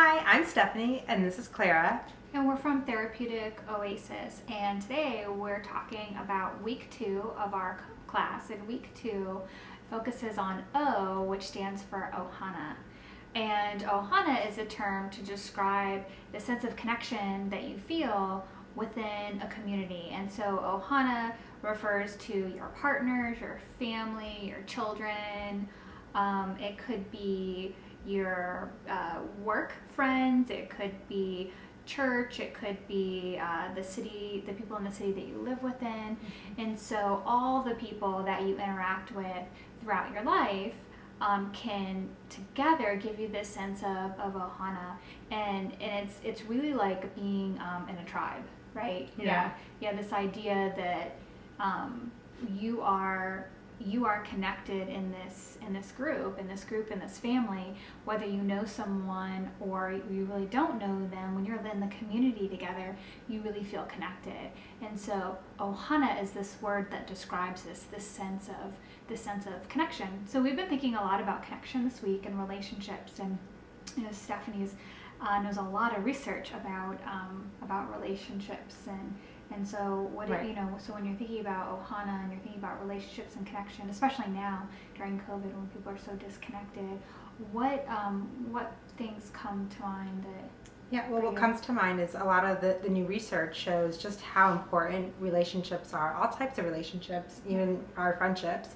Hi, I'm Stephanie, and this is Clara. And we're from Therapeutic, Oasis, and today we're talking about week 2 of our class, and week 2 focuses on O, which stands for Ohana. And Ohana is a term to describe the sense of connection that you feel within a community. And so Ohana refers to your partners, your family, your children. It could be your work friends, it could be church, it could be the city, the people in the city that you live within. And so all the people that you interact with throughout your life can together give you this sense of Ohana, and it's really like being in a tribe, right? Yeah. Yeah, this idea that you are connected in this group, in this family, whether you know someone or you really don't know them. When you're in the community together, you really feel connected. And so Ohana is this word that describes this sense of connection. So we've been thinking a lot about connection this week and relationships, and Stephanie's knows a lot of research about relationships and so what right. So when you're thinking about Ohana and you're thinking about relationships and connection, especially now during COVID when people are so disconnected, what things come to mind what comes to mind is a lot of the new research shows just how important relationships are, all types of relationships, even our friendships.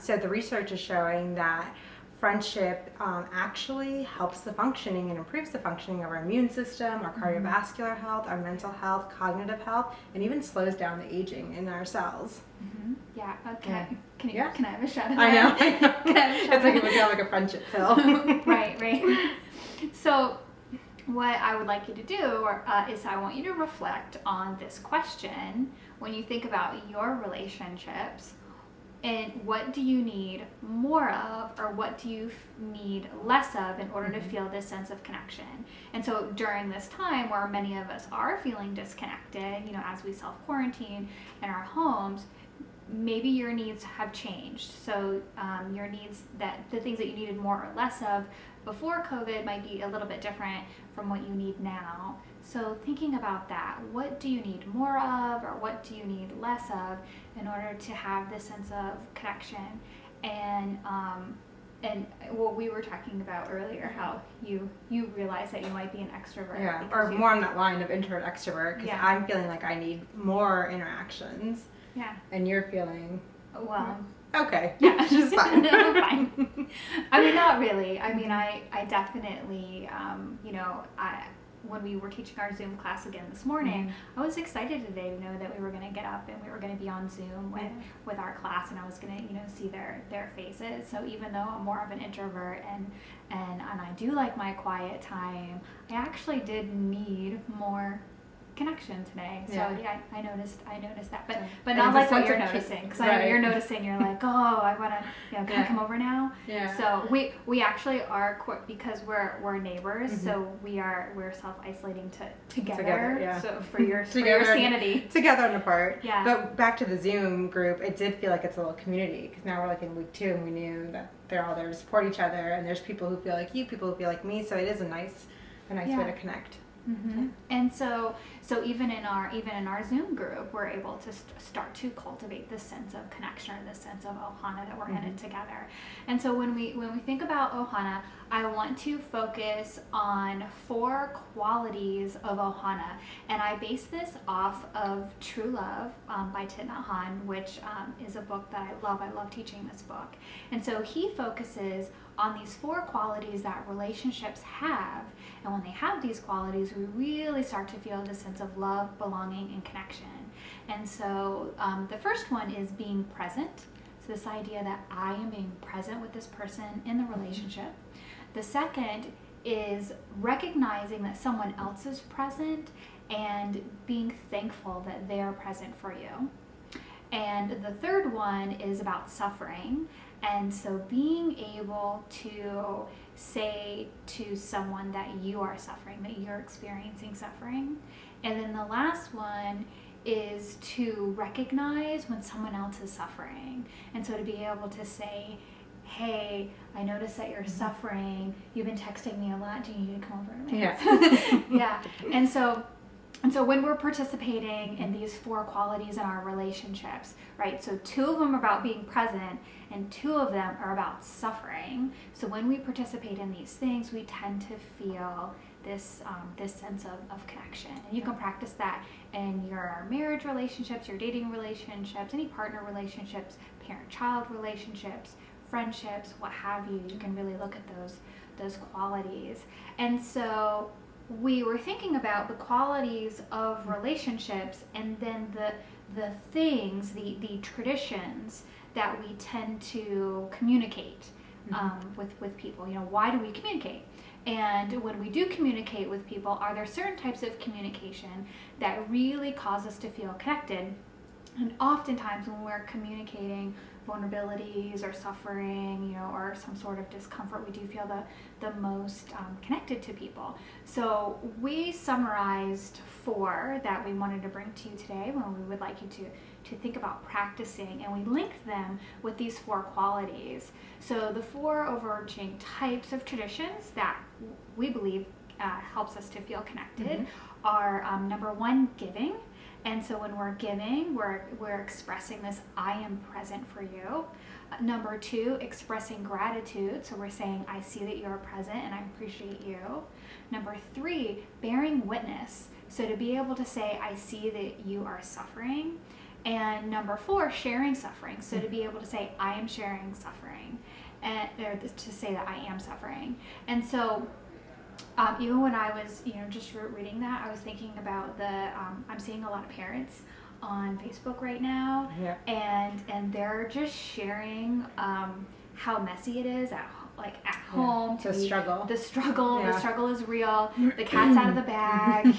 So the research is showing that friendship actually helps the functioning and improves the functioning of our immune system, our cardiovascular health, our mental health, cognitive health, and even slows down the aging in our cells. Mm-hmm. Yeah. Okay. Can I have a shot of that? I know. Can I have a shot It's like it would be like a friendship pill. Right. So what I would like you to do is I want you to reflect on this question when you think about your relationships. And what do you need more of, or what do you need less of in order to feel this sense of connection? And so during this time where many of us are feeling disconnected, as we self-quarantine in our homes, maybe your needs have changed. So your needs, the things that you needed more or less of before COVID might be a little bit different from what you need now. So thinking about that, what do you need more of, or what do you need less of in order to have this sense of connection? And what we were talking about earlier, how you realize that you might be an extrovert. Yeah, or more on that line of introvert extrovert, because I'm feeling like I need more interactions. Yeah. And you're feeling okay. Yeah, which is fine. Fine. I mean, not really. I mean, I definitely, when we were teaching our Zoom class again this morning, I was excited today to know that we were going to get up and we were going to be on Zoom with our class, and I was going to, see their faces. So even though I'm more of an introvert and I do like my quiet time, I actually did need more connection today. So I noticed that, but not like what you're noticing, because I know you're noticing. You're like, oh, I want to, can I come over now? Yeah. So we actually are, because we're neighbors, so we're self-isolating together. Yeah. So for your sanity, together and apart. Yeah. But back to the Zoom group, it did feel like it's a little community, because now we're like in week 2 and we knew that they're all there to support each other, and there's people who feel like you, people who feel like me. So it is a nice way to connect. Mm-hmm. And so even in our Zoom group, we're able to start to cultivate this sense of connection, this sense of Ohana, that we're in it together. And so when we think about Ohana, I want to focus on 4 qualities of Ohana, and I base this off of True Love by Thich Nhat Hanh, which is a book that I love. I love teaching this book. And so he focuses on these 4 qualities that relationships have, and when they have these qualities, we really start to feel this sense of love, belonging, and connection. And so the first one is being present. So this idea that I am being present with this person in the relationship. The second is recognizing that someone else is present and being thankful that they're present for you. And the third one is about suffering. And so being able to say to someone that you are suffering, that you're experiencing suffering. And then the last one is to recognize when someone else is suffering. And so to be able to say, hey, I noticed that you're suffering. You've been texting me a lot. Do you need to come over to me? Yeah. Yeah. And so when we're participating in these 4 qualities in our relationships, right? So 2 of them are about being present and 2 of them are about suffering. So when we participate in these things, we tend to feel this sense of connection. And you can practice that in your marriage relationships, your dating relationships, any partner relationships, parent-child relationships, friendships, what have you. You can really look at those qualities. And so we were thinking about the qualities of relationships and then the things, the traditions that we tend to communicate with people. Why do we communicate? And when we do communicate with people, are there certain types of communication that really cause us to feel connected? And oftentimes when we're communicating vulnerabilities or suffering, or some sort of discomfort, we do feel the most connected to people. So we summarized 4 that we wanted to bring to you today when we would like you to think about practicing, and we linked them with these 4 qualities. So the 4 overarching types of traditions that we believe helps us to feel connected are number 1, giving. And so when we're giving, we're expressing this, I am present for you. Number 2, expressing gratitude. So we're saying, I see that you're present and I appreciate you. Number 3, bearing witness. So to be able to say, I see that you are suffering. And number 4, sharing suffering. So to be able to say, I am sharing suffering. Or to say that I am suffering. And so even when I was, just reading that, I was thinking about I'm seeing a lot of parents on Facebook right now, and they're just sharing how messy it is at home. The struggle. The struggle is real. The cat's out of the bag.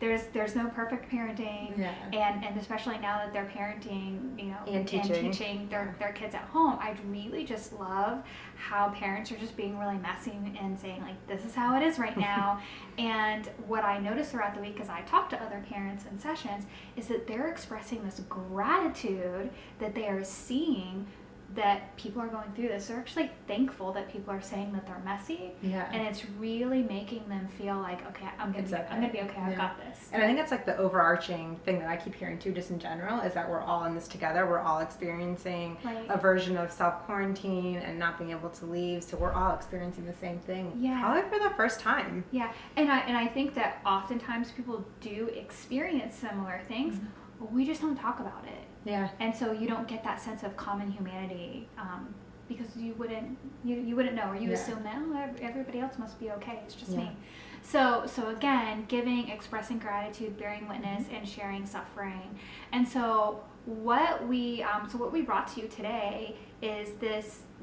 There's no perfect parenting, and especially now that they're parenting, and teaching their kids at home. I really just love how parents are just being really messy and saying, like, this is how it is right now. And what I noticed throughout the week as I talk to other parents in sessions is that they're expressing this gratitude that they are seeing that people are going through this. They're actually thankful that people are saying that they're messy, and it's really making them feel like, okay, I'm gonna be okay. I've got this. And I think that's like the overarching thing that I keep hearing too, just in general, is that we're all in this together. We're all experiencing a version of self-quarantine and not being able to leave. So we're all experiencing the same thing, probably for the first time. Yeah, and I think that oftentimes people do experience similar things, but we just don't talk about it. Yeah. And so you don't get that sense of common humanity because you wouldn't know, or you assume that everybody else must be okay. It's just me. So again, giving, expressing gratitude, bearing witness, and sharing suffering. And so what we brought to you today is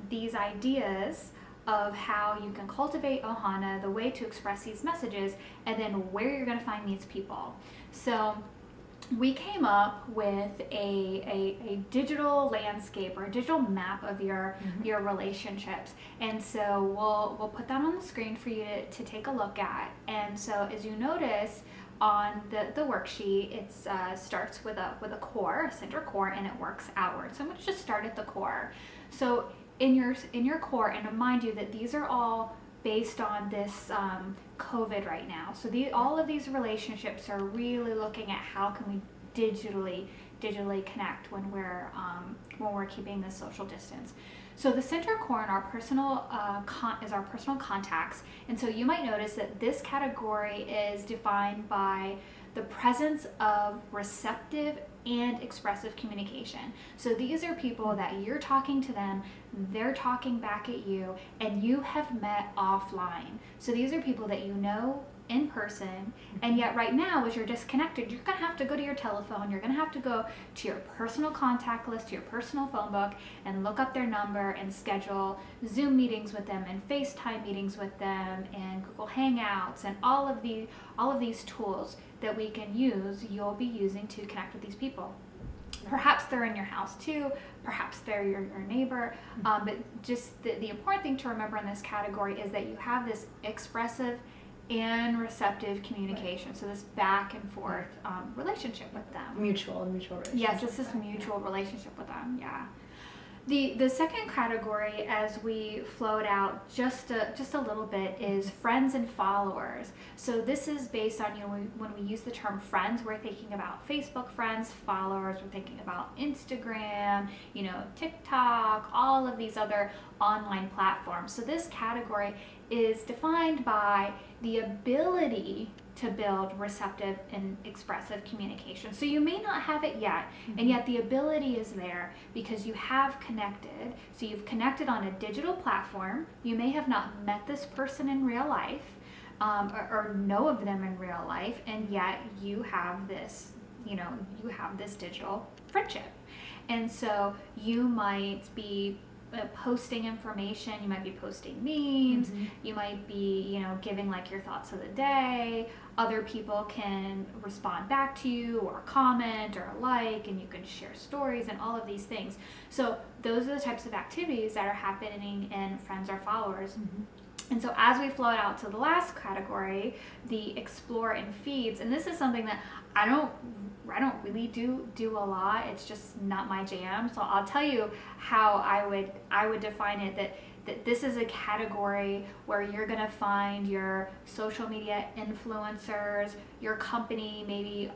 these ideas of how you can cultivate Ohana, the way to express these messages, and then where you're going to find these people. So we came up with a digital landscape or a digital map of your relationships, and so we'll put that on the screen for you to take a look at. And so as you notice on the worksheet, it starts with a core, a center core, and it works outward. So I'm going to just start at the core. So in your core, and mind you that these are all based on this COVID right now. So all of these relationships are really looking at how can we digitally connect when we're keeping this social distance. So the center core in our personal is our personal contacts, and so you might notice that this category is defined by the presence of receptive and expressive communication. So these are people that you're talking to them, they're talking back at you, and you have met offline. So these are people that you know in person, and yet right now as you're disconnected, you're going to have to go to your telephone, you're going to have to go to your personal contact list, to your personal phone book, and look up their number and schedule Zoom meetings with them and FaceTime meetings with them and Google Hangouts and all of these tools that we can use, you'll be using to connect with these people. Perhaps they're in your house too, perhaps they're your neighbor, but just the important thing to remember in this category is that you have this expressive and receptive communication. Right. So this back and forth relationship with them. Mutual relationship. Yes, this is mutual relationship with them, yeah. The second category, as we float out just a little bit, is friends and followers. So this is based on, when we use the term friends, we're thinking about Facebook friends, followers, we're thinking about Instagram, TikTok, all of these other online platforms. So this category is defined by the ability to build receptive and expressive communication. So you may not have it yet, and yet the ability is there because you have connected. So you've connected on a digital platform. You may have not met this person in real life, or know of them in real life, and yet you have this, you have this digital friendship. And so you might be posting information, you might be posting memes, you might be, giving like your thoughts of the day. Other people can respond back to you or comment or like, and you can share stories and all of these things. So those are the types of activities that are happening in friends or followers. And so as we float out to the last category, the explore and feeds, and this is something that I don't really do a lot. It's just not my jam. So I'll tell you how I would define it, that this is a category where you're going to find your social media influencers, your company, maybe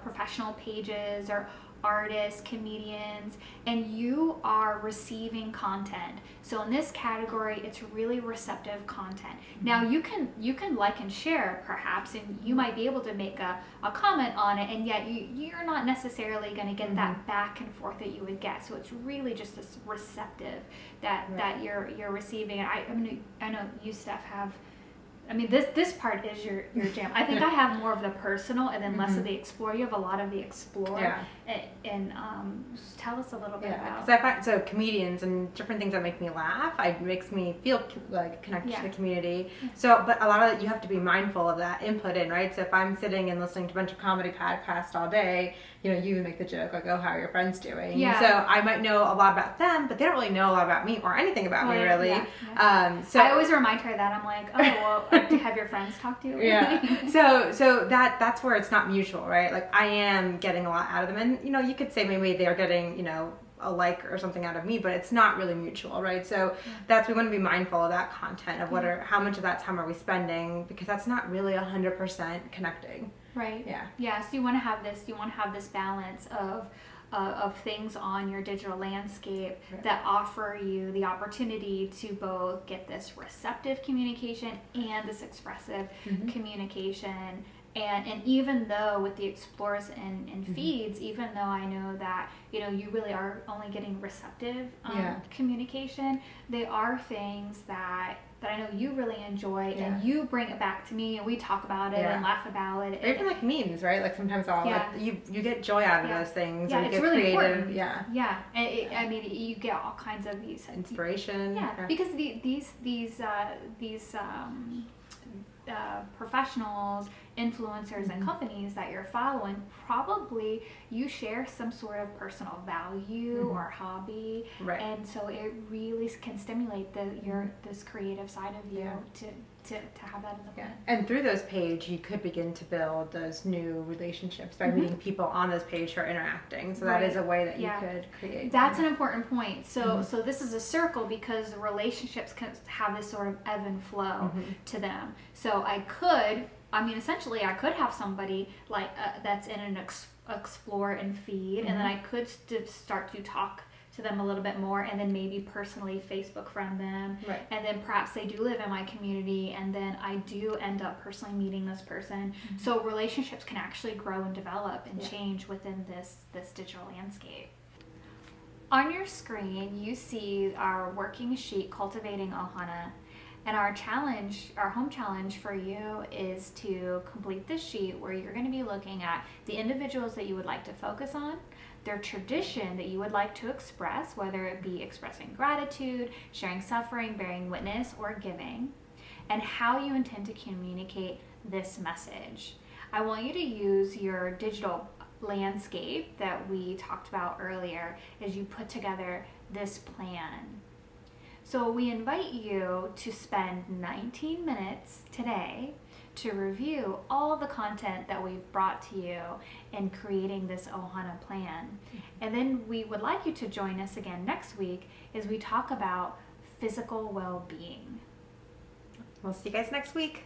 professional pages or artists, comedians, and you are receiving content. So in this category, it's really receptive content. Now you can like and share perhaps, and you might be able to make a comment on it, and yet you're not necessarily going to get that back and forth that you would get. So it's really just this receptive that you're receiving. And I know you, Steph, have. This part is your jam. I think I have more of the personal and then less of the explore. You have a lot of the explore. Yeah. And tell us a little bit about. Because I find comedians and different things that make me laugh. It makes me feel like connected to the community. So, but a lot of it, you have to be mindful of that input in, right? So if I'm sitting and listening to a bunch of comedy podcasts all day, you make the joke like, "Oh, how are your friends doing?" Yeah. So I might know a lot about them, but they don't really know a lot about me or anything about me really. Yeah. So I always remind her that. I'm like, "Oh, well, have your friends talk to you?" Yeah. So that's where it's not mutual, right? Like I am getting a lot out of them, and you could say maybe they're getting a like or something out of me, but it's not really mutual, right? So we want to be mindful of that content of how much of that time are we spending, because that's not really 100% connecting. Right. Yeah. Yeah. So you want to have this balance of things on your digital landscape that offer you the opportunity to both get this receptive communication and this expressive communication. And even though with the explores and feeds, even though I know that you really are only getting receptive communication, they are things that I know you really enjoy, and you bring it back to me, and we talk about it and laugh about it. Or even like memes, right? Like sometimes you get joy out of those things. Yeah, and it's get really creative. important. Yeah. And you get all kinds of these inspiration. Yeah, because these professionals, influencers, and companies that you're following, probably you share some sort of personal value or hobby, and so it really can stimulate this creative side of you to have that in the plan. And through those pages, you could begin to build those new relationships by meeting people on those pages who are interacting. So that is a way that you could create. That's an important point. So this is a circle, because the relationships can have this sort of ebb and flow to them. So essentially I could have somebody like that's in an explore and feed, and then I could start to talk to them a little bit more, and then maybe personally Facebook friend them, and then perhaps they do live in my community, and then I do end up personally meeting this person. So relationships can actually grow and develop and change within this digital landscape. On your screen, you see our working sheet, Cultivating Ohana. And our home challenge for you is to complete this sheet, where you're going to be looking at the individuals that you would like to focus on, their tradition that you would like to express, whether it be expressing gratitude, sharing suffering, bearing witness, or giving, and how you intend to communicate this message. I want you to use your digital landscape that we talked about earlier as you put together this plan. So we invite you to spend 19 minutes today to review all the content that we've brought to you in creating this Ohana plan. And then we would like you to join us again next week as we talk about physical well-being. We'll see you guys next week.